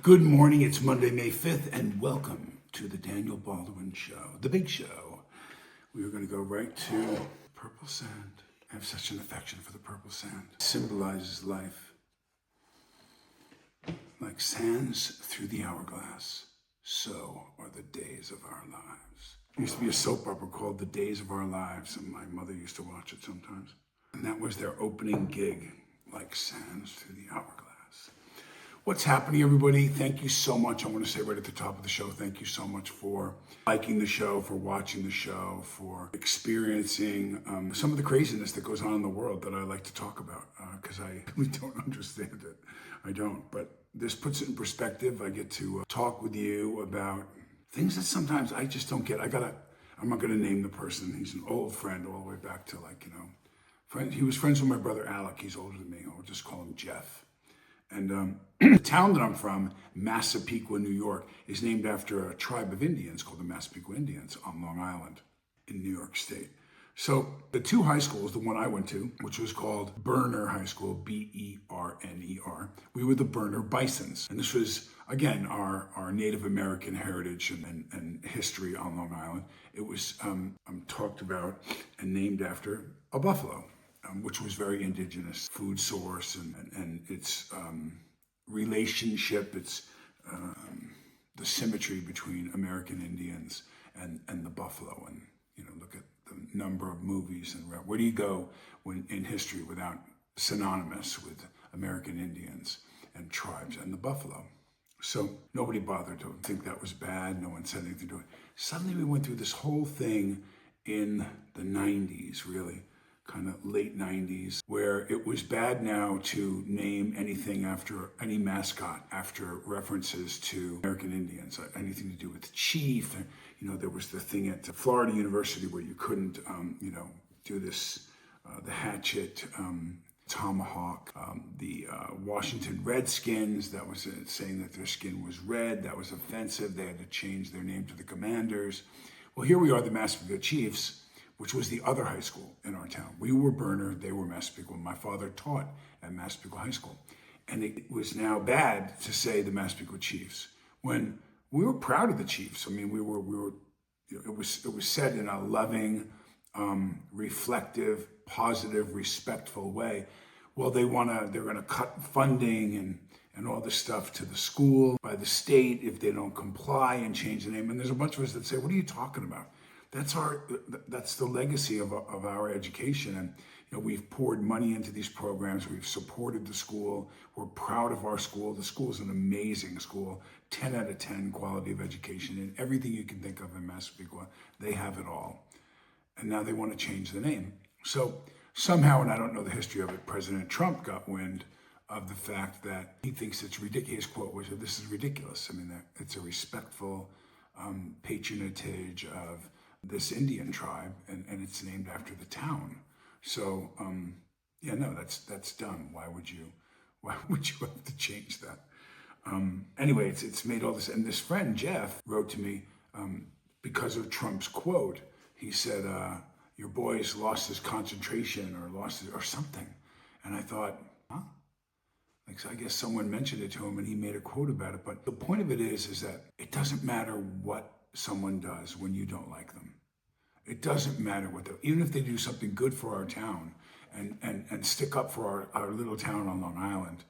Good morning, it's Monday, May 5th, and welcome to the Daniel Baldwin Show, the big show. We are going to go right to purple sand. I have such an affection for the purple sand. It symbolizes life. Like sands through the hourglass, so are the days of our lives. There used to be a soap opera called The Days of Our Lives, and my mother used to watch it sometimes. And that was their opening gig, like sands through the hourglass. What's happening, everybody? Thank you so much. I want to say right at the top of the show, thank you so much for liking the show, for watching the show, for experiencing some of the craziness that goes on in the world that I like to talk about, because I really don't understand it. I don't, but this puts it in perspective. I get to talk with you about things that sometimes I just don't get. I'm not going to name the person. He's an old friend all the way back to friend. He was friends with my brother Alec. He's older than me. I'll just call him Jeff. And the town that I'm from, Massapequa, New York, is named after a tribe of Indians called the Massapequa Indians on Long Island in New York State. So the two high schools, the one I went to, which was called Berner High School, B-E-R-N-E-R, we were the Berner Bisons. And this was, again, our Native American heritage and history on Long Island. It was talked about and named after a buffalo, which was very indigenous food source and its relationship, its the symmetry between American Indians and the buffalo. And look at the number of movies and where do you go when in history without synonymous with American Indians and tribes and the buffalo. So nobody bothered to think that was bad. No one said anything to it. Suddenly we went through this whole thing in the 90s, really. Kind of late 90s, where it was bad now to name anything after any mascot after references to American Indians, anything to do with the chief. There was the thing at Florida University where you couldn't, do this, the hatchet, tomahawk, the Washington Redskins, that was saying that their skin was red. That was offensive. They had to change their name to the Commanders. Well, here we are, the Massapequa Chiefs, which was the other high school in our town. We were Berner, they were Massapequa. My father taught at Massapequa High School. And it was now bad to say the Massapequa Chiefs when we were proud of the Chiefs. I mean, it was said in a loving, reflective, positive, respectful way. Well, they're gonna cut funding and all this stuff to the school by the state if they don't comply and change the name. And there's a bunch of us that say, what are you talking about? That's the legacy of our education. And we've poured money into these programs. We've supported the school. We're proud of our school. The school is an amazing school, 10 out of 10 quality of education, and everything you can think of in Massapequa, they have it all. And now they want to change the name. So somehow, and I don't know the history of it, President Trump got wind of the fact that he thinks it's ridiculous. His quote was, "This is ridiculous." I mean, it's a respectful patronage of this Indian tribe, and it's named after the town. So that's dumb. Why would you have to change that? Anyway, it's made all this, and this friend Jeff wrote to me because of Trump's quote. He said, your boy's lost his concentration or something. And I thought, huh? So I guess someone mentioned it to him and he made a quote about it. But the point of it is that it doesn't matter what someone does when you don't like them. It doesn't matter even if they do something good for our town and stick up for our little town on Long Island.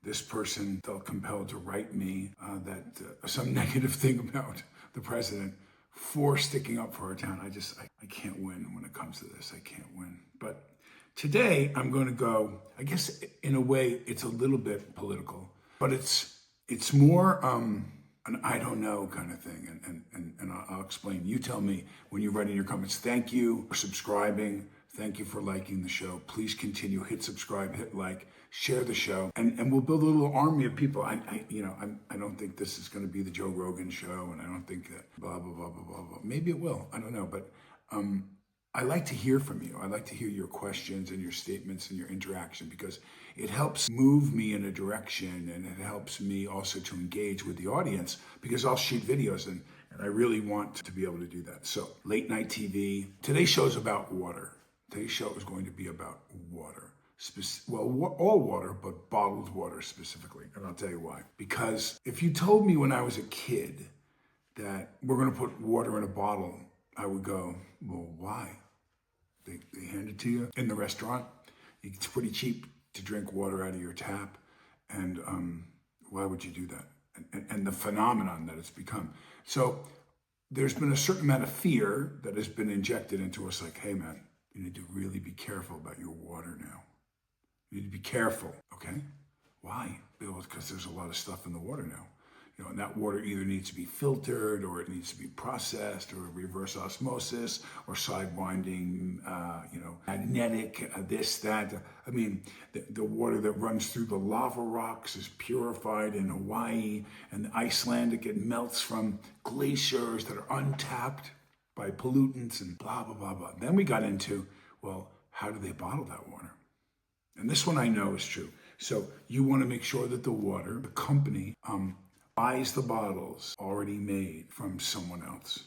This person felt compelled to write me some negative thing about the president for sticking up for our town. I can't win when it comes to this. I can't win. But today I'm going to go, I guess in a way it's a little bit political, but it's more an I don't know kind of thing, and I'll explain. You tell me when you're writing your comments. Thank you for subscribing. Thank you for liking the show. Please continue. Hit subscribe, hit like, share the show, and we'll build a little army of people. I don't think this is going to be the Joe Rogan show, and I don't think that blah blah blah blah blah blah. Maybe it will. I don't know, but I like to hear from you. I like to hear your questions and your statements and your interaction because it helps move me in a direction and it helps me also to engage with the audience because I'll shoot videos and I really want to be able to do that. So late night TV. Today's show is about water. Today's show is going to be about water. all water, but bottled water specifically. And I'll tell you why. Because if you told me when I was a kid that we're going to put water in a bottle, I would go, well, why? They hand it to you in the restaurant. It's pretty cheap to drink water out of your tap. And why would you do that? And the phenomenon that it's become. So there's been a certain amount of fear that has been injected into us, like, hey man, you need to really be careful about your water now. You need to be careful, okay? Why? Because there's a lot of stuff in the water now. And that water either needs to be filtered, or it needs to be processed, or reverse osmosis, or sidewinding, magnetic, this, that. I mean, the water that runs through the lava rocks is purified in Hawaii, and Icelandic, it melts from glaciers that are untapped by pollutants and blah, blah, blah, blah. Then we got into, well, how do they bottle that water? And this one I know is true. So you want to make sure that the company, buys the bottles already made from someone else.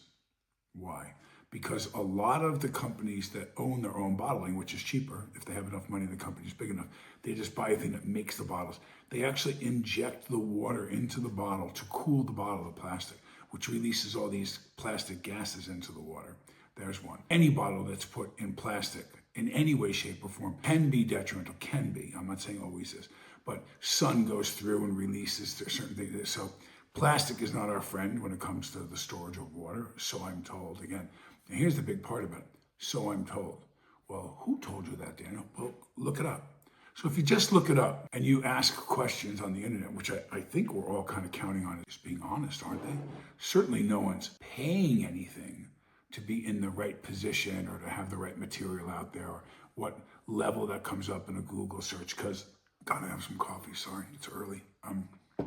Why? Because a lot of the companies that own their own bottling, which is cheaper, if they have enough money, the company's big enough, they just buy a thing that makes the bottles. They actually inject the water into the bottle to cool the bottle of plastic, which releases all these plastic gases into the water. There's one. Any bottle that's put in plastic in any way, shape, or form can be detrimental, can be. I'm not saying always is. But sun goes through and releases certain things. So plastic is not our friend when it comes to the storage of water, so I'm told. Again, and here's the big part about it. So I'm told. Well, who told you that, Daniel? Well, look it up. So if you just look it up and you ask questions on the internet, which I think we're all kind of counting on as being honest, aren't they? Certainly no one's paying anything to be in the right position or to have the right material out there, or what level that comes up in a Google search, because gotta have some coffee, sorry, it's early.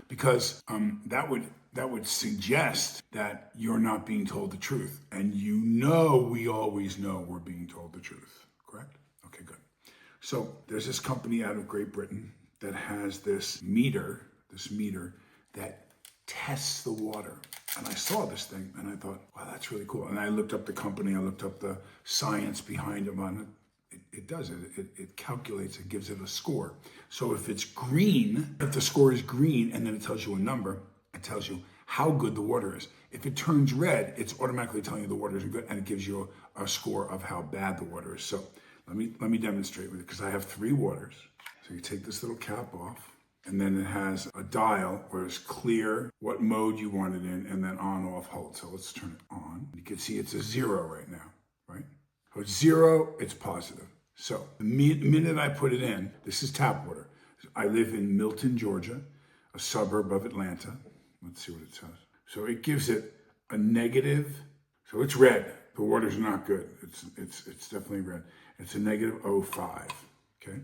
Because that would suggest that you're not being told the truth. And we always know we're being told the truth, correct? Okay, good. So there's this company out of Great Britain that has this meter that tests the water. And I saw this thing and I thought, wow, that's really cool. And I looked up the company, I looked up the science behind them on it. It does it. It calculates, it gives it a score. So if it's green, if the score is green and then it tells you a number, it tells you how good the water is. If it turns red, it's automatically telling you the water isn't good, and it gives you a score of how bad the water is. So let me demonstrate with it, because I have 3 waters. So you take this little cap off, and then it has a dial where it's clear what mode you want it in, and then on, off, hold. So let's turn it on. You can see it's a 0 right now, right? So it's 0, it's positive. So the minute I put it in, this is tap water. I live in Milton, Georgia, a suburb of Atlanta. Let's see what it says. So it gives it a negative. So it's red. The water's not good. It's definitely red. It's a negative 0.5. Okay.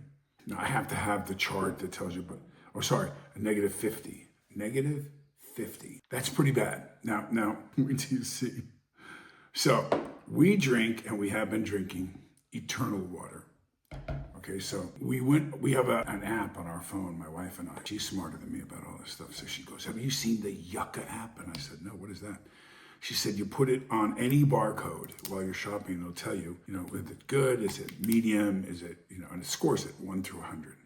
Now I have to have the chart that tells you, a negative 50. Negative 50. That's pretty bad. Now wait till you see. So we drink, and we have been drinking, eternal water. Okay, so we have an app on our phone, my wife and I. She's smarter than me about all this stuff. So she goes, have you seen the Yucca app? And I said, no, what is that? She said, you put it on any barcode while you're shopping, and it'll tell you, is it good? Is it medium? Is it, and it scores it 1 through 100.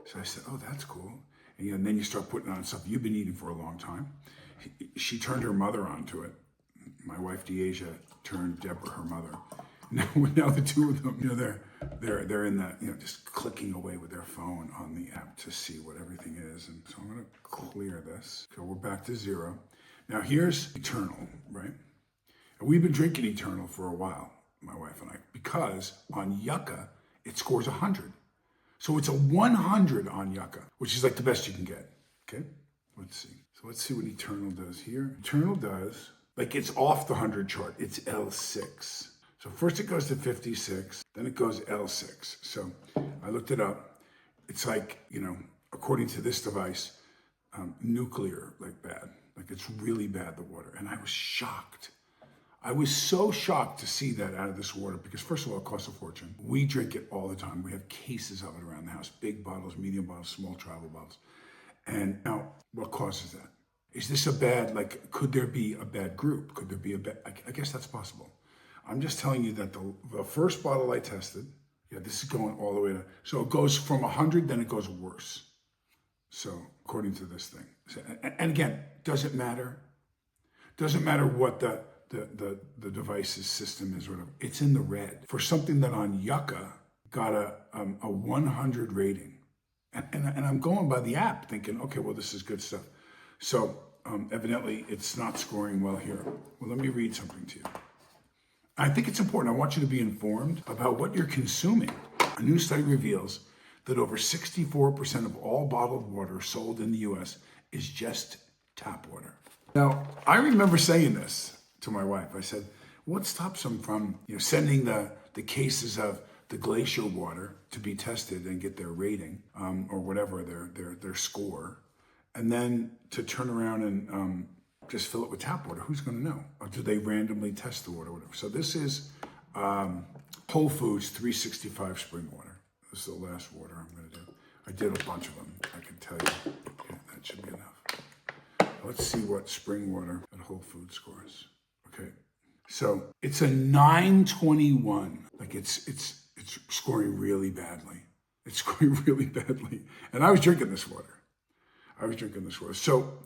So I said, oh, that's cool. And then you start putting on stuff you've been eating for a long time. She turned her mother onto it. My wife, Deasia, turned Deborah, her mother. Now the two of them, they're in the, just clicking away with their phone on the app to see what everything is. And so I'm going to clear this. So we're back to 0. Now here's Eternal, right? And we've been drinking Eternal for a while, my wife and I, because on Yucca, it scores 100. So it's a 100 on Yucca, which is like the best you can get, okay? Let's see. So let's see what Eternal does here. Eternal does, it's off the 100 chart. It's L6. So first it goes to 56, then it goes L6. So I looked it up. It's according to this device, nuclear, bad. It's really bad, the water. And I was shocked. I was so shocked to see that out of this water, because first of all, it costs a fortune. We drink it all the time. We have cases of it around the house, big bottles, medium bottles, small travel bottles. And now, what causes that? Is this a bad, could there be a bad group? Could there be I guess that's possible. I'm just telling you that the first bottle I tested, Yeah, this is going all the way to, so it goes from 100, then it goes worse. So according to this thing. So, and again, doesn't matter. Doesn't matter what the device's system is or whatever. It's in the red. For something that on Yucca got a 100 rating. And I'm going by the app thinking, okay, well, this is good stuff. So evidently it's not scoring well here. Well, let me read something to you. I think it's important. I want you to be informed about what you're consuming. A new study reveals that over 64% of all bottled water sold in the US is just tap water. Now, I remember saying this to my wife. I said, what stops them from sending the cases of the glacier water to be tested and get their rating or whatever, their score, and then to turn around and just fill it with tap water? Who's going to know? Or do they randomly test the water, whatever? So this is Whole Foods 365 spring water. This is the last water I'm going to do. I did a bunch of them, I can tell you. Okay, that should be enough. Let's see what spring water at Whole Foods scores. Okay, so it's a 921. Like it's scoring really badly. It's scoring really badly. And I was drinking this water. So,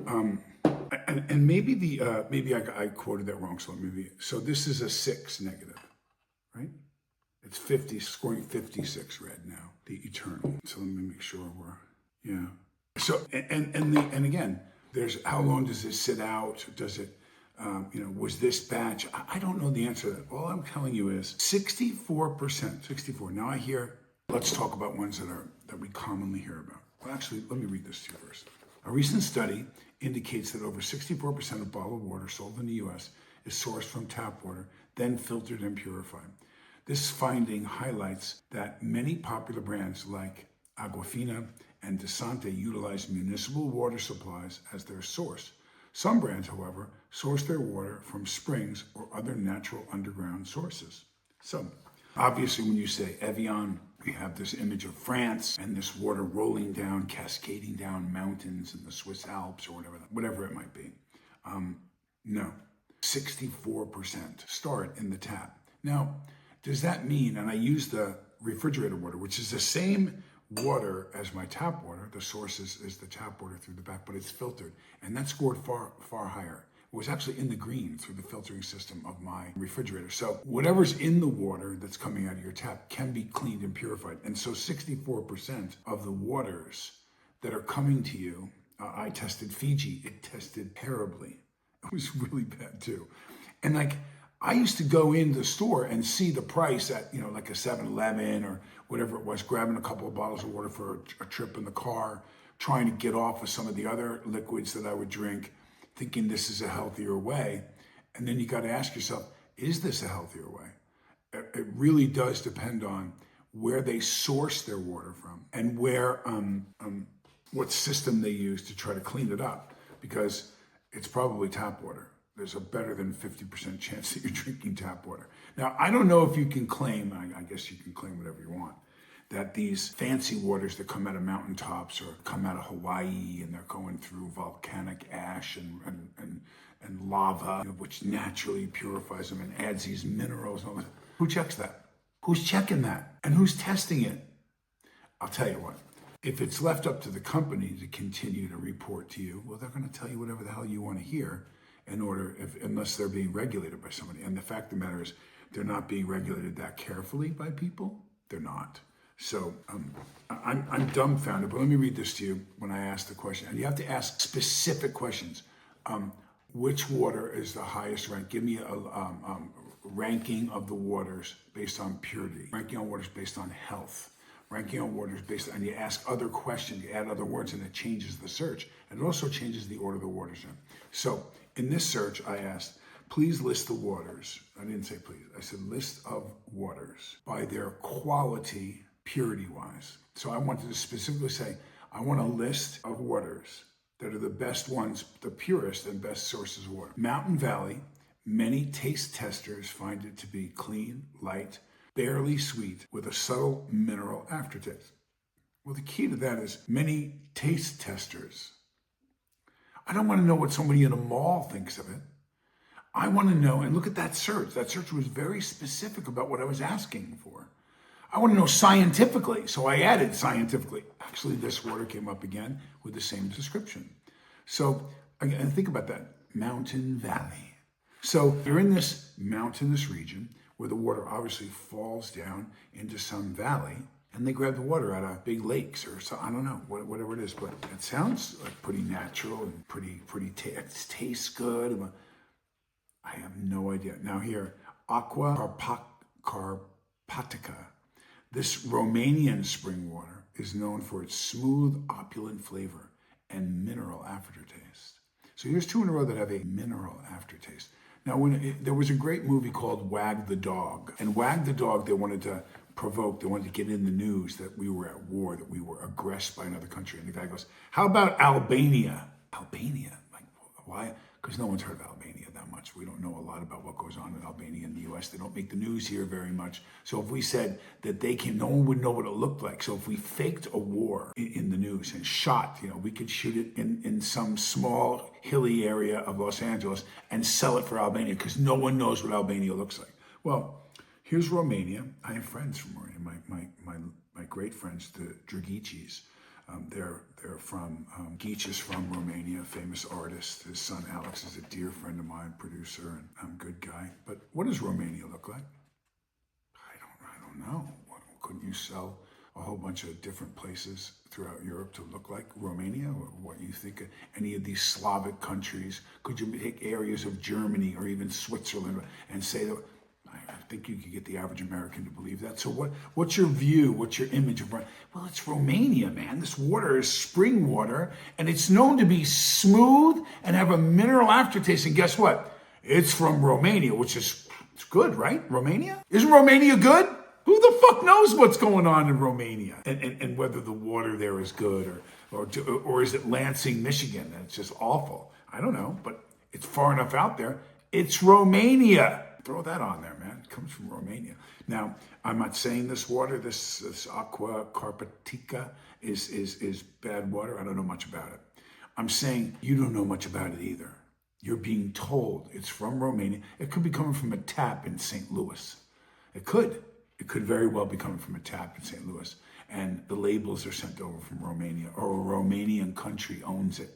and maybe I quoted that wrong. So this is a 6 negative, right? It's 50, scoring 56 red now, the eternal. So let me make sure yeah. So, and again, there's how long does this sit out? Does it, was this batch? I don't know the answer to that. All I'm telling you is 64%, 64. Now I hear, let's talk about ones that we commonly hear about. Well, actually, let me read this to you first. A recent study indicates that over 64% of bottled water sold in the US is sourced from tap water, then filtered and purified. This finding highlights that many popular brands like Aquafina and Desante utilize municipal water supplies as their source. Some brands, however, source their water from springs or other natural underground sources. So, obviously, when you say Evian, we have this image of France and this water rolling down, cascading down mountains in the Swiss Alps or whatever it might be. No, 64% start in the tap. Now, does that mean, and I use the refrigerator water, which is the same water as my tap water, the source is the tap water through the back, but it's filtered, and that scored far, far higher. It was actually in the green through the filtering system of my refrigerator. So whatever's in the water that's coming out of your tap can be cleaned and purified. And so 64% of the waters that are coming to you, I tested Fiji, it tested terribly. It was really bad too. And I used to go in the store and see the price at, like a 7-Eleven or whatever it was, grabbing a couple of bottles of water for a trip in the car, trying to get off of some of the other liquids that I would drink, thinking this is a healthier way. And then you got to ask yourself, is this a healthier way? It really does depend on where they source their water from and where, what system they use to try to clean it up, because it's probably tap water. There's a better than 50% chance that you're drinking tap water. Now, I don't know if you can claim, I guess you can claim whatever you want, that these fancy waters that come out of mountaintops or come out of Hawaii and they're going through volcanic ash and lava, which naturally purifies them and adds these minerals and all that. Who checks that? Who's checking that? And who's testing it? I'll tell you what. If it's left up to the company to continue to report to you, well, they're going to tell you whatever the hell you want to hear unless they're being regulated by somebody. And the fact of the matter is, they're not being regulated that carefully by people. They're not. So I'm dumbfounded, but let me read this to you when I ask the question. And you have to ask specific questions. Which water is the highest rank? Give me a ranking of the waters based on purity, ranking on waters based on health, ranking on waters based on, and you ask other questions, you add other words, and it changes the search. And it also changes the order the waters in. So in this search, I asked, please list the waters. I didn't say please. I said list of waters by their quality, purity-wise. So I wanted to specifically say, I want a list of waters that are the best ones, the purest and best sources of water. Mountain Valley, many taste testers find it to be clean, light, barely sweet, with a subtle mineral aftertaste. Well, the key to that is many taste testers. I don't want to know what somebody in a mall thinks of it. I want to know, and look at that search. That search was very specific about what I was asking for. I want to know scientifically. So I added scientifically. Actually, this water came up again with the same description. So again, think about that. Mountain valley. So you're in this mountainous region where the water obviously falls down into some valley, and they grab the water out of big lakes or so, I don't know, whatever it is, but it sounds like pretty natural and it tastes good. I have no idea. Now here, Aqua Carpatica. This Romanian spring water is known for its smooth, opulent flavor and mineral aftertaste. So here's two in a row that have a mineral aftertaste. Now, there was a great movie called Wag the Dog. And Wag the Dog, they wanted to provoke, they wanted to get in the news that we were at war, that we were aggressed by another country. And the guy goes, how about Albania? Albania? Like, why? Because no one's heard of Albania that much. We don't know a lot about what goes on in Albania in the U.S. They don't make the news here very much. So if we said that they came, no one would know what it looked like. So if we faked a war in the news and shot, we could shoot it in some small hilly area of Los Angeles and sell it for Albania because no one knows what Albania looks like. Well, here's Romania. I have friends from Romania. My great friends, the Dragicis. They're from, Geach is from Romania, famous artist. His son Alex is a dear friend of mine, producer, and I'm a good guy. But what does Romania look like? I don't know. Couldn't you sell a whole bunch of different places throughout Europe to look like Romania? Or what you think of any of these Slavic countries? Could you take areas of Germany or even Switzerland and say that? I think you could get the average American to believe that. So what's your view? What's your image of Romania? Well, it's Romania, man. This water is spring water, and it's known to be smooth and have a mineral aftertaste. And guess what? It's from Romania, which is it's good, right? Romania? Isn't Romania good? Who the fuck knows what's going on in Romania? And whether the water there is good or is it Lansing, Michigan? And it's just awful. I don't know, but it's far enough out there. It's Romania. Throw that on there, man. It comes from Romania. Now, I'm not saying this water, this Aqua Carpatica is bad water. I don't know much about it. I'm saying you don't know much about it either. You're being told it's from Romania. It could be coming from a tap in St. Louis. It could. It could very well be coming from a tap in St. Louis. And the labels are sent over from Romania, or a Romanian country owns it.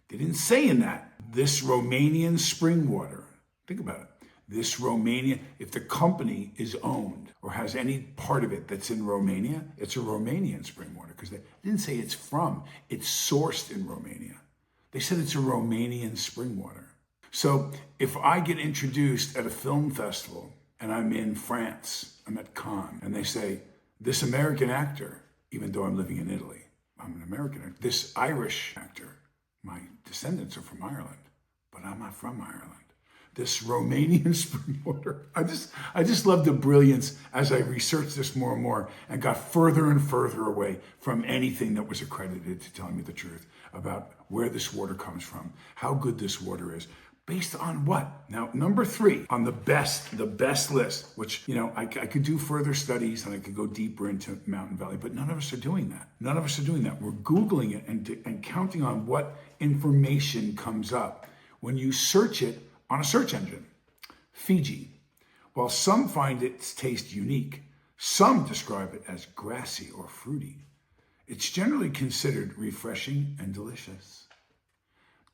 They didn't say in that. This Romanian spring water, think about it. This Romania, if the company is owned or has any part of it that's in Romania, it's a Romanian spring water because they didn't say it's from, it's sourced in Romania. They said it's a Romanian spring water. So if I get introduced at a film festival and I'm in France, I'm at Cannes, and they say, this American actor, even though I'm living in Italy, I'm an American actor, this Irish actor, my descendants are from Ireland, but I'm not from Ireland. This Romanian spring water. I just love the brilliance as I researched this more and more and got further and further away from anything that was accredited to telling me the truth about where this water comes from, how good this water is, based on what? Now, number 3 on the best list, which, I could do further studies and I could go deeper into Mountain Valley, but none of us are doing that. None of us are doing that. We're Googling it and counting on what information comes up when you search it on a search engine. Fiji. While some find its taste unique, some describe it as grassy or fruity. It's generally considered refreshing and delicious.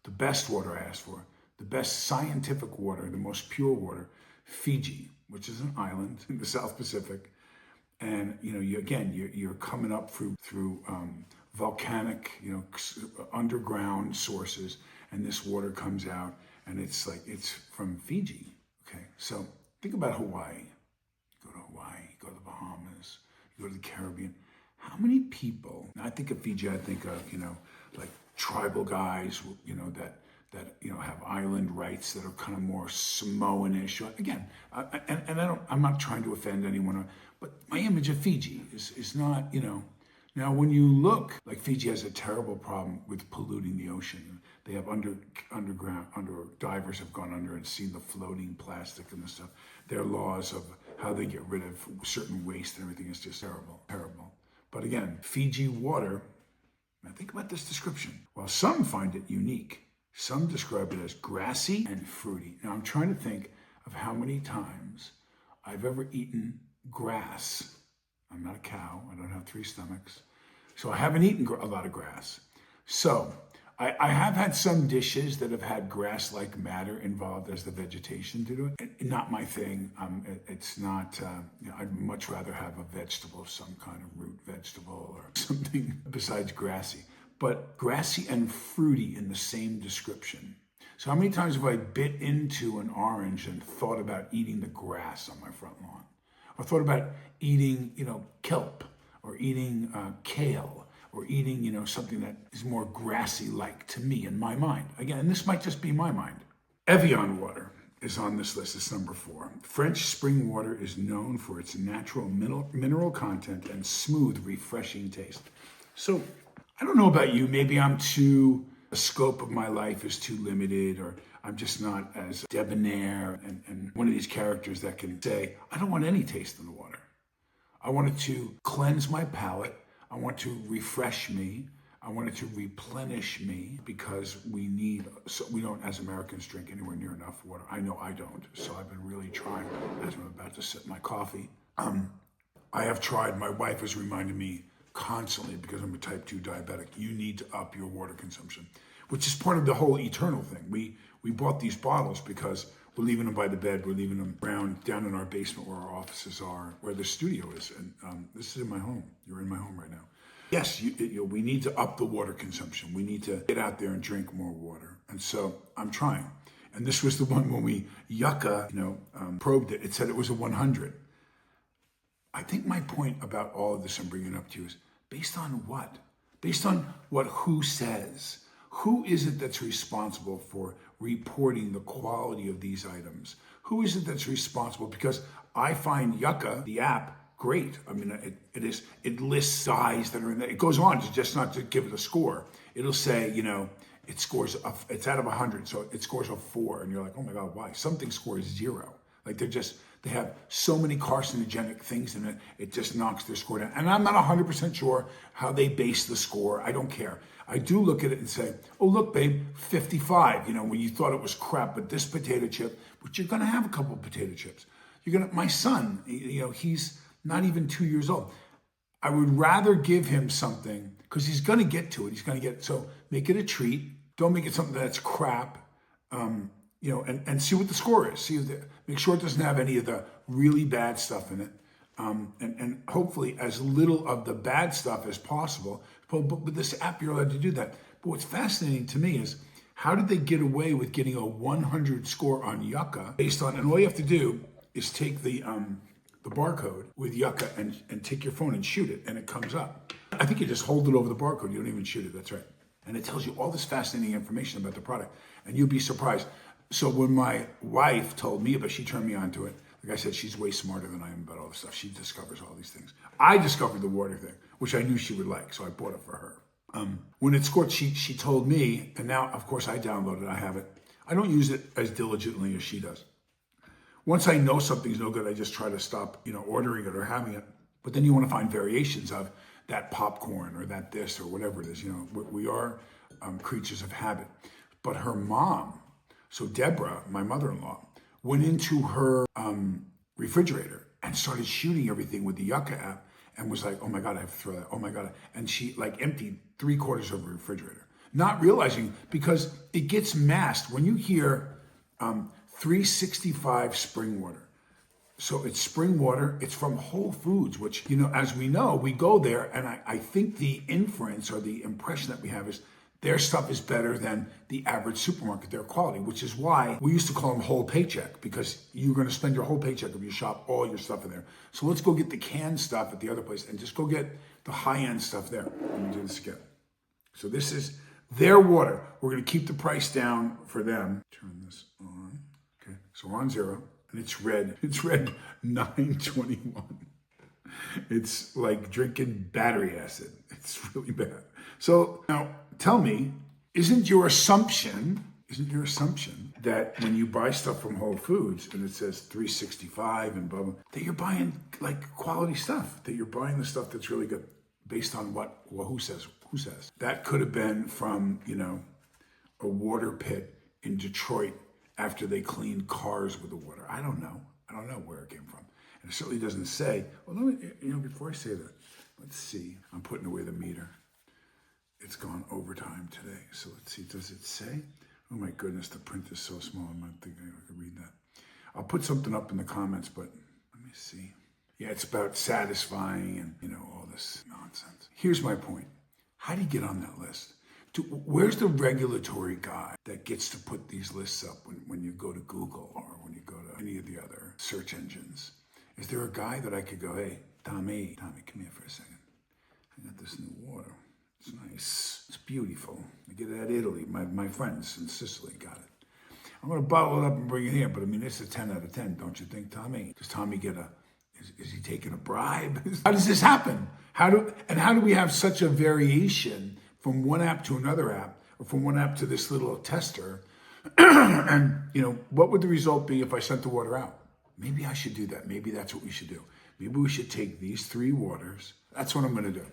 The best water I asked for, the best scientific water, the most pure water, Fiji, which is an island in the South Pacific. And you're coming up through volcanic, underground sources, and this water comes out. And it's from Fiji, okay? So think about Hawaii. You go to Hawaii, you go to the Bahamas, you go to the Caribbean. How many people, I think of Fiji, I think of, like tribal guys, that have island rights that are kind of more Samoan-ish. Again, I'm not trying to offend anyone, but my image of Fiji is not, Now, when you look, like Fiji has a terrible problem with polluting the ocean. They have divers have gone under and seen the floating plastic and the stuff. Their laws of how they get rid of certain waste and everything is just terrible. But again, Fiji water, now think about this description. While some find it unique, some describe it as grassy and fruity. Now I'm trying to think of how many times I've ever eaten grass I'm not a cow. I don't have 3 stomachs. So I haven't eaten a lot of grass. So I have had some dishes that have had grass-like matter involved as the vegetation to it. Not my thing. It's not, I'd much rather have a vegetable, some kind of root vegetable or something besides grassy. But grassy and fruity in the same description. So how many times have I bit into an orange and thought about eating the grass on my front lawn? Or thought about eating, kelp, or eating kale, or eating, something that is more grassy-like to me in my mind. Again, and this might just be my mind. Evian water is on this list. It's number 4. French spring water is known for its natural mineral content and smooth, refreshing taste. So, I don't know about you. Maybe the scope of my life is too limited, or I'm just not as debonair and one of these characters that can say, I don't want any taste in the water. I want it to cleanse my palate. I want to refresh me. I want it to replenish me, because we don't, as Americans, drink anywhere near enough water. I know I don't. So I've been really trying as I'm about to sip my coffee. I have tried. My wife has reminded me constantly, because I'm a type 2 diabetic, you need to up your water consumption, which is part of the whole eternal thing. We bought these bottles because we're leaving them by the bed. We're leaving them down in our basement where our offices are, where the studio is. And this is in my home. You're in my home right now. Yes, we need to up the water consumption. We need to get out there and drink more water. And so I'm trying. And this was the one when we yucca, probed it. It said it was a 100. I think my point about all of this I'm bringing up to you is based on what? Based on what who says? Who is it that's responsible for reporting the quality of these items? Who is it that's responsible? Because I find Yucca, the app, great. I mean, it lists dyes that are in there. It goes on to just not to give it a score. It'll say, it's out of 100, so it scores a 4. And you're like, oh my God, why? Something scores 0. Like they have so many carcinogenic things in it, it just knocks their score down. And I'm not 100% sure how they base the score. I don't care. I do look at it and say, oh, look, babe, 55, when you thought it was crap, but this potato chip, but you're going to have a couple of potato chips. My son, he's not even 2 years old. I would rather give him something, because he's going to get to it. He's going to get it. So make it a treat. Don't make it something that's crap. And see what the score is. Make sure it doesn't have any of the really bad stuff in it. And hopefully as little of the bad stuff as possible. But with this app, you're allowed to do that. But what's fascinating to me is, how did they get away with getting a 100 score on Yucca based on, and all you have to do is take the barcode with Yucca and take your phone and shoot it, and it comes up. I think you just hold it over the barcode. You don't even shoot it. That's right. And it tells you all this fascinating information about the product. And you'll be surprised. So when my wife told me about, she turned me on to it. Like I said, she's way smarter than I am about all this stuff. She discovers all these things. I discovered the water thing, which I knew she would like, so I bought it for her. When it scored, she told me, and now, of course, I downloaded it. I have it. I don't use it as diligently as she does. Once I know something's no good, I just try to stop, ordering it or having it. But then you want to find variations of that popcorn or that this or whatever it is. We are creatures of habit. But her mom, so Deborah, my mother-in-law, went into her refrigerator and started shooting everything with the Yucca app and was like, oh my God, I have to throw that. Oh my God. And she emptied 3/4 of her refrigerator, not realizing, because it gets masked when you hear 365 spring water. So it's spring water. It's from Whole Foods, which, as we know, we go there. And I think the inference or the impression that we have is their stuff is better than the average supermarket, their quality, which is why we used to call them whole paycheck, because you're going to spend your whole paycheck if you shop all your stuff in there. So let's go get the canned stuff at the other place and just go get the high-end stuff there. Let me do this again. So this is their water. We're going to keep the price down for them. Turn this on. Okay, so we're on 0, and it's red. It's red 921. It's like drinking battery acid. It's really bad. So now tell me, isn't your assumption that when you buy stuff from Whole Foods and it says 365 and blah, blah, that you're buying like quality stuff, that you're buying the stuff that's really good based on who says? That could have been from, a water pit in Detroit after they cleaned cars with the water. I don't know where it came from. And it certainly doesn't say, well, before I say that, let's see. I'm putting away the meter. It's gone overtime today. So let's see, does it say? Oh my goodness, the print is so small, I'm not thinking I can read that. I'll put something up in the comments, but let me see. Yeah, it's about satisfying and, all this nonsense. Here's my point. How do you get on that list? Where's the regulatory guy that gets to put these lists up when you go to Google or when you go to any of the other search engines? Is there a guy that I could go, hey, Tommy, come here for a second. I got this new water. It's nice. It's beautiful. I get it at Italy. My friends in Sicily got it. I'm going to bottle it up and bring it here, but it's a 10 out of 10, don't you think, Tommy? Does Tommy get is he taking a bribe? How does this happen? How do we have such a variation from one app to another app, or from one app to this little tester? And, what would the result be if I sent the water out? Maybe I should do that. Maybe that's what we should do. Maybe we should take these 3 waters. That's what I'm going to do.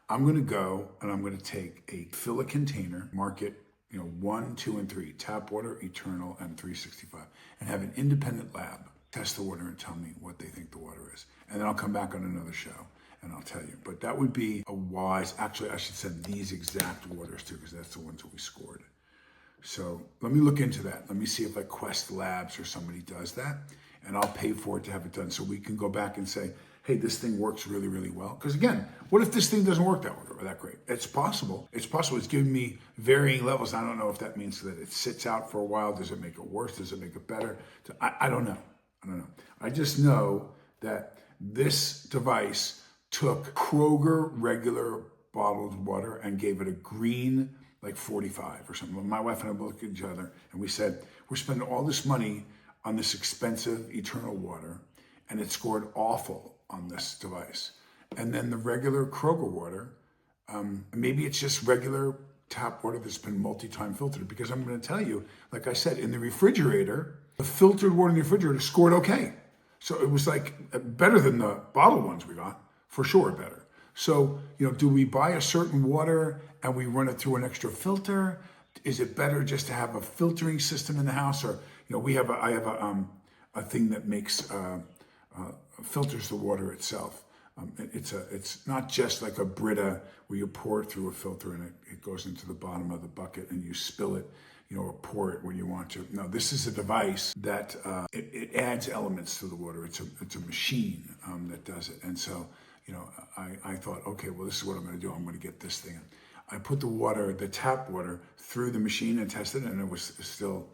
I'm going to go and I'm going to fill a container, mark it, 1, 2, and 3, tap water, eternal, and 365, and have an independent lab test the water and tell me what they think the water is. And then I'll come back on another show and I'll tell you. But that would be a wise, actually I should send these exact waters too, because that's the ones that we scored. So let me look into that. Let me see if Quest Labs or somebody does that, and I'll pay for it to have it done so we can go back and say, hey, this thing works really, really well. Because again, what if this thing doesn't work that great? It's possible. It's possible. It's giving me varying levels. I don't know if that means that it sits out for a while. Does it make it worse? Does it make it better? I don't know. I just know that this device took Kroger regular bottled water and gave it a green, 45 or something. My wife and I looked at each other and we said, we're spending all this money on this expensive eternal water, and it scored awful on this device. And then the regular Kroger water, maybe it's just regular tap water that's been multi-time filtered, because I'm going to tell you, like I said, in the refrigerator, the filtered water in the refrigerator scored okay. So it was better than the bottled ones we got, for sure better. So, do we buy a certain water and we run it through an extra filter? Is it better just to have a filtering system in the house? Or, I have a thing that makes, filters the water itself. It's not just like a Brita where you pour it through a filter and it goes into the bottom of the bucket and you spill it, or pour it when you want to. No, this is a device that it adds elements to the water. It's a machine that does it. And so, I thought, okay, well, this is what I'm going to do. I'm going to get this thing. I put the tap water through the machine and tested it, and it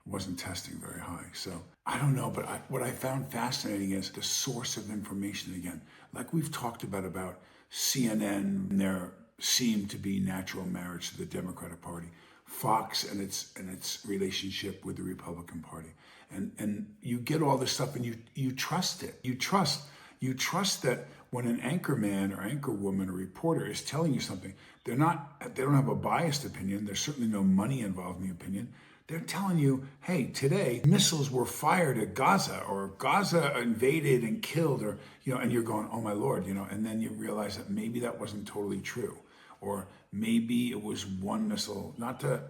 wasn't testing very high. So I don't know, but what I found fascinating is the source of information again. Like we've talked about CNN and their seemed to be natural marriage to the Democratic Party, Fox and its relationship with the Republican Party. And you get all this stuff and you trust it. You trust that when an anchor man or anchor woman or reporter is telling you something, they don't have a biased opinion. There's certainly no money involved in the opinion. They're telling you, hey, today missiles were fired at Gaza, or Gaza invaded and killed, or, and you're going, oh my Lord, and then you realize that maybe that wasn't totally true. Or maybe it was one missile, not to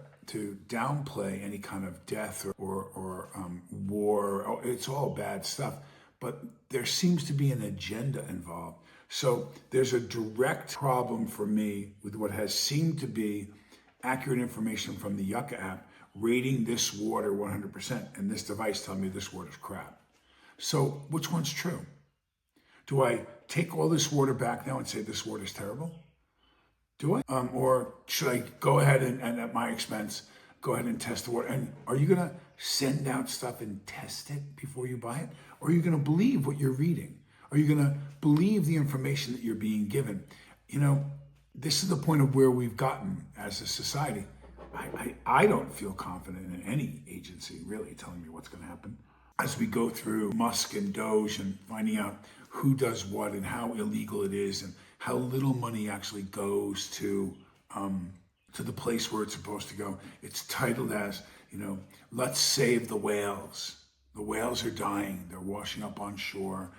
downplay any kind of death or war. It's all bad stuff. But there seems to be an agenda involved. So there's a direct problem for me with what has seemed to be accurate information from the Yucca app, rating this water 100%, and this device telling me this water's crap. So which one's true? Do I take all this water back now and say this water's terrible? Do I? Or should I go ahead and at my expense, go ahead and test the water? And are you going to send out stuff and test it before you buy it? Or are you going to believe what you're reading? Are you going to believe the information that you're being given? This is the point of where we've gotten as a society. I don't feel confident in any agency really telling me what's going to happen. As we go through Musk and Doge and finding out who does what and how illegal it is and how little money actually goes to the place where it's supposed to go. It's titled as, let's save the whales. The whales are dying. They're washing up on shore.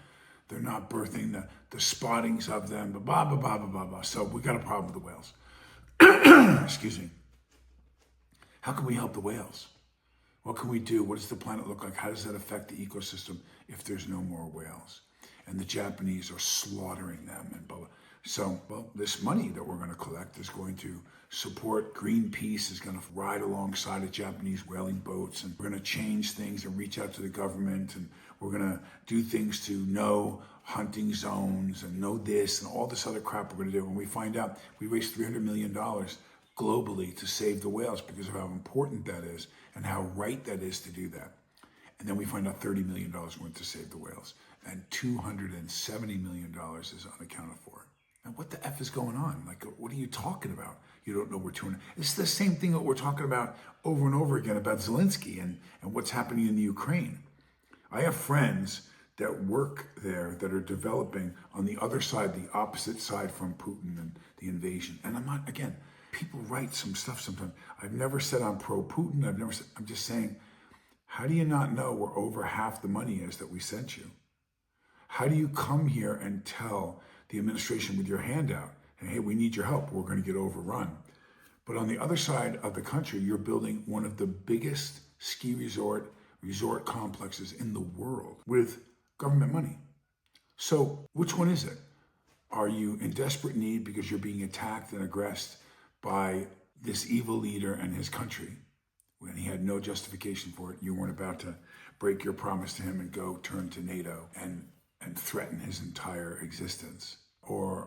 They're not birthing the spottings of them, blah, blah, blah, blah, blah, blah. So we got a problem with the whales. Excuse me. How can we help the whales? What can we do? What does the planet look like? How does that affect the ecosystem if there's no more whales? and the Japanese are slaughtering them and blah, blah. So, well, this money that we're going to collect is going to support Greenpeace, is going to ride alongside of Japanese whaling boats, and we're going to change things and reach out to the government, and we're going to do things to know hunting zones and know this and all this other crap we're going to do. When we find out we raised $300 million globally to save the whales because of how important that is and how right that is to do that. And then we find out $30 million went to save the whales, and $270 million is unaccounted for. Now, what the F is going on? Like, what are you talking about? You don't know where to. It's the same thing that we're talking about over and over again about Zelensky and what's happening in the Ukraine. I have friends that work there that are developing on the other side, the opposite side from Putin and the invasion. And I'm not, again, people write some stuff sometimes. I've never said I'm pro-Putin. I'm just saying, how do you not know where over half the money is that we sent you? How do you come here and tell the administration with your hand out, and hey, we need your help, we're going to get overrun? But on the other side of the country, you're building one of the biggest ski resort complexes in the world with government money. So which one is it? Are you in desperate need because you're being attacked and aggressed by this evil leader and his country when he had no justification for it? You weren't about to break your promise to him and go turn to NATO and threaten his entire existence?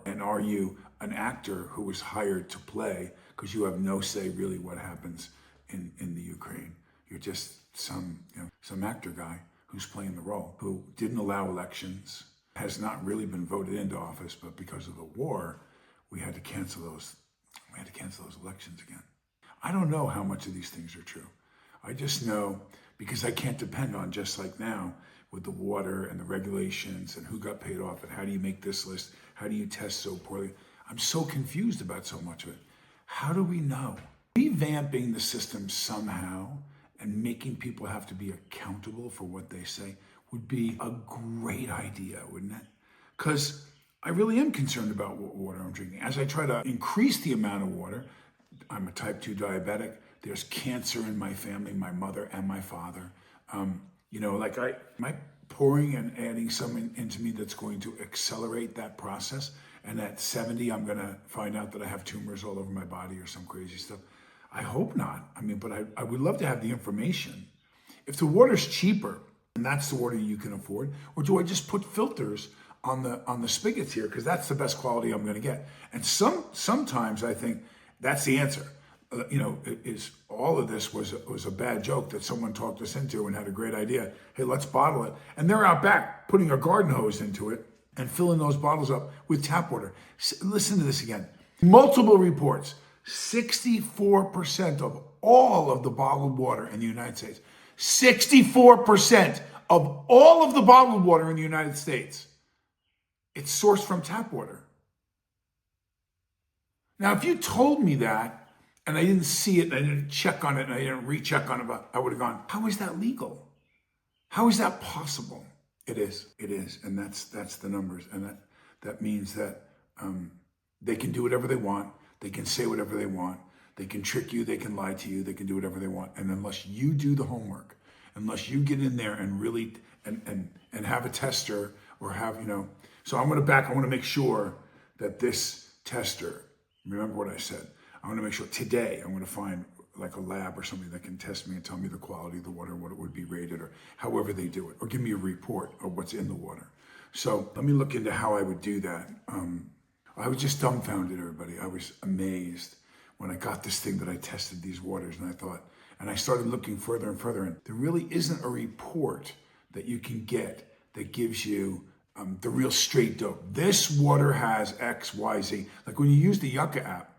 And are you an actor who was hired to play because you have no say really what happens in the Ukraine? You're just some actor guy who's playing the role, who didn't allow elections, has not really been voted into office, but because of the war, we had to cancel those elections again. I don't know how much of these things are true. I just know, because I can't depend on, just like now with the water and the regulations and who got paid off and how do you make this list, how do you test so poorly? I'm so confused about so much of it. How do we know? Revamping the system somehow and making people have to be accountable for what they say would be a great idea, wouldn't it? Because I really am concerned about what water I'm drinking. As I try to increase the amount of water, I'm a type 2 diabetic. There's cancer in my family, my mother and my father. Am I pouring and adding something into me that's going to accelerate that process? And at 70, I'm going to find out that I have tumors all over my body or some crazy stuff. I hope not. But I would love to have the information. If the water's cheaper, and that's the water you can afford, or do I just put filters on the spigots here because that's the best quality I'm going to get? And sometimes I think that's the answer. Is all of this was a bad joke that someone talked us into and had a great idea. Hey, let's bottle it. And they're out back putting a garden hose into it and filling those bottles up with tap water. Listen to this again. Multiple reports. 64% of all of the bottled water in the United States, 64% of all of the bottled water in the United States, it's sourced from tap water. Now, if you told me that, and I didn't see it, and I didn't check on it, and I didn't recheck on it, I would have gone, how is that legal? How is that possible? It is, and that's the numbers, and that means that they can do whatever they want, they can say whatever they want, they can trick you, they can lie to you, they can do whatever they want, and unless you do the homework, unless you get in there and really, and have a tester, or have, so I want to make sure that this tester, remember what I said, I want to make sure today I'm going to find like a lab or something that can test me and tell me the quality of the water, what it would be rated, or however they do it, or give me a report of what's in the water. So let me look into how I would do that. I was just dumbfounded, everybody. I was amazed when I got this thing that I tested these waters, and I thought, and I started looking further and further, and there really isn't a report that you can get that gives you the real straight dope. This water has X, Y, Z. Like when you use the Yucca app,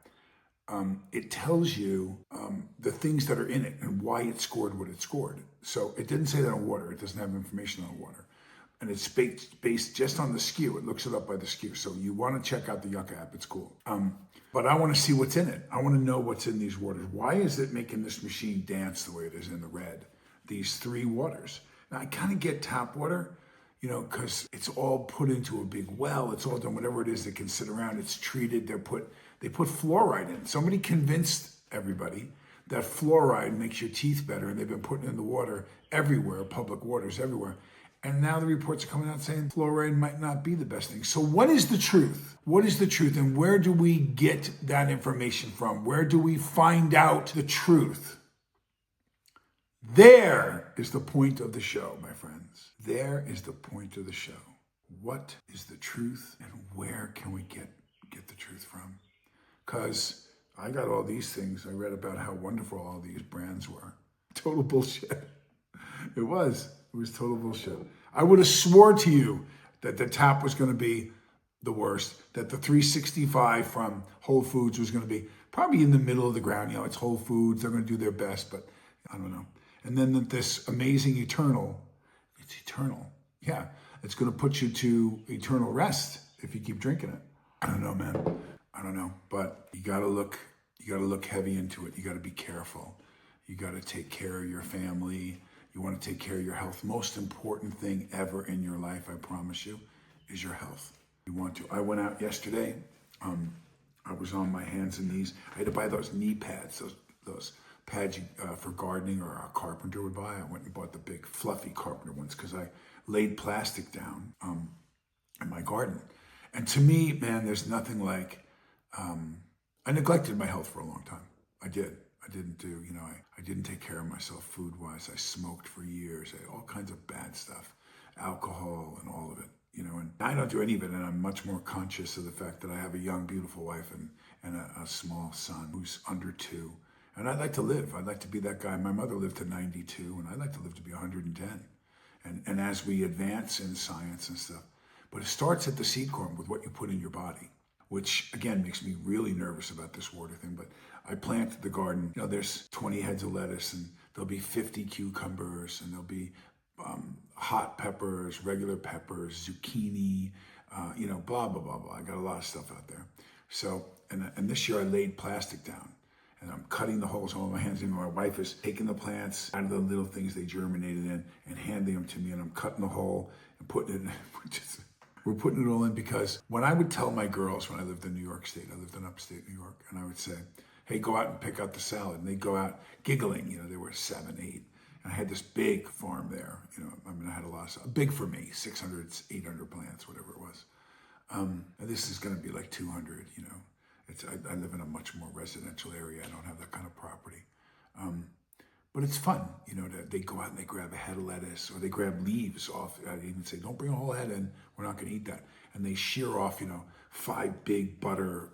it tells you the things that are in it and why it scored what it scored. So it didn't say that on water. It doesn't have information on water. And it's based just on the skew. It looks it up by the skew. So you want to check out the Yucca app. It's cool. But I want to see what's in it. I want to know what's in these waters. Why is it making this machine dance the way it is in the red? These three waters. Now, I kind of get tap water, because it's all put into a big well. It's all done, whatever it is that can sit around. It's treated. They put fluoride in. Somebody convinced everybody that fluoride makes your teeth better, and they've been putting it in the water everywhere, public waters everywhere. And now the reports are coming out saying fluoride might not be the best thing. So what is the truth? What is the truth, and where do we get that information from? Where do we find out the truth? There is the point of the show, my friends. There is the point of the show. What is the truth, and where can we get the truth from? Because I got all these things. I read about how wonderful all these brands were. Total bullshit. It was total bullshit. I would have swore to you that the tap was going to be the worst, that the 365 from Whole Foods was going to be probably in the middle of the ground. You know, it's Whole Foods. They're going to do their best, but I don't know. And then this amazing Eternal, it's eternal. Yeah, it's going to put you to eternal rest if you keep drinking it. I don't know, man. I don't know, but you got to look heavy into it. You got to be careful. You got to take care of your family. You want to take care of your health. Most important thing ever in your life, I promise you, is your health. You want to. I went out yesterday. I was on my hands and knees. I had to buy those knee pads, those pads for gardening or a carpenter would buy. I went and bought the big fluffy carpenter ones because I laid plastic down in my garden. And to me, man, there's nothing like, I neglected my health for a long time. I did. I didn't take care of myself food-wise. I smoked for years. I had all kinds of bad stuff, alcohol and all of it, and I don't do any of it. And I'm much more conscious of the fact that I have a young, beautiful wife and a small son who's under 2. And I'd like to live. I'd like to be that guy. My mother lived to 92, and I'd like to live to be 110. And as we advance in science and stuff, but it starts at the seed corn with what you put in your body, which again makes me really nervous about this water thing. But I planted the garden. There's 20 heads of lettuce, and there'll be 50 cucumbers, and there'll be hot peppers, regular peppers, zucchini, blah, blah, blah, blah. I got a lot of stuff out there. So, and this year I laid plastic down, and I'm cutting the holes on my hands. And my wife is taking the plants out of the little things they germinated in and handing them to me, and I'm cutting the hole and putting it in. We're putting it all in because when I would tell my girls when I lived in New York State, I lived in upstate New York, and I would say, hey, go out and pick out the salad. And they'd go out giggling. They were 7, 8. And I had this big farm there. I had a lot of stuff. Big for me, 600, 800 plants, whatever it was. And this is going to be like 200, I live in a much more residential area. I don't have that kind of property. But it's fun, they go out and they grab a head of lettuce, or they grab leaves off. I even say, don't bring a whole head in. We're not going to eat that. And they shear off, 5 big butter,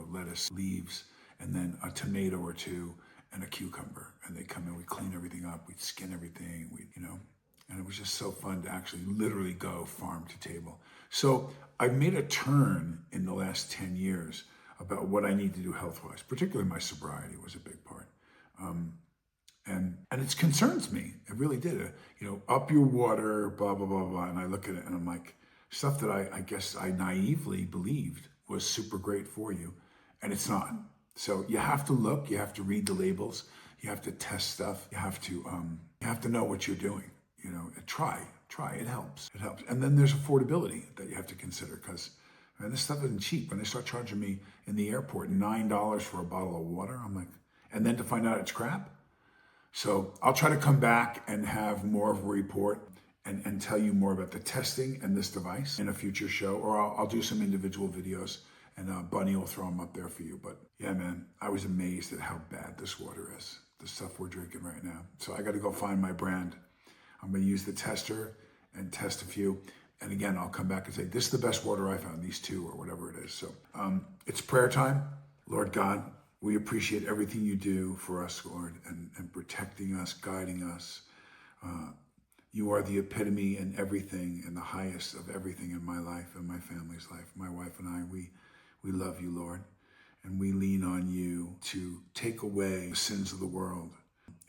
lettuce leaves, and then a tomato or 2 and a cucumber. And they come in, we clean everything up, we skin everything, and it was just so fun to actually literally go farm to table. So I've made a turn in the last 10 years about what I need to do health-wise, particularly my sobriety was a big part. And it concerns me. It really did. Up your water, blah, blah, blah, blah. And I look at it and I'm like, stuff that I guess I naively believed was super great for you. And it's not. So you have to look, you have to read the labels, you have to test stuff, you have to know what you're doing. Try, it helps. And then there's affordability that you have to consider, because this stuff isn't cheap. When they start charging me in the airport $9 for a bottle of water, I'm like, and then to find out it's crap. So I'll try to come back and have more of a report and tell you more about the testing and this device in a future show, or I'll do some individual videos, and Bunny will throw them up there for you. But yeah, man, I was amazed at how bad this water is, the stuff we're drinking right now. So I got to go find my brand. I'm going to use the tester and test a few. And again, I'll come back and say, this is the best water I found, these 2 or whatever it is. So it's prayer time. Lord God, we appreciate everything you do for us, Lord, and protecting us, guiding us. You are the epitome and everything and the highest of everything in my life and my family's life. My wife and I, we love you, Lord, and we lean on you to take away the sins of the world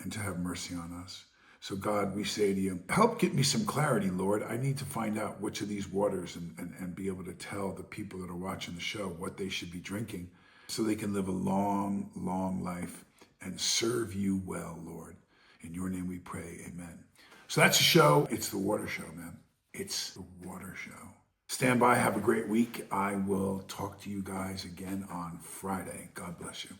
and to have mercy on us. So God, we say to you, help get me some clarity, Lord. I need to find out which of these waters and be able to tell the people that are watching the show what they should be drinking, so they can live a long, long life and serve you well, Lord. In your name we pray, amen. So that's the show. It's the water show, man. It's the water show. Stand by. Have a great week. I will talk to you guys again on Friday. God bless you.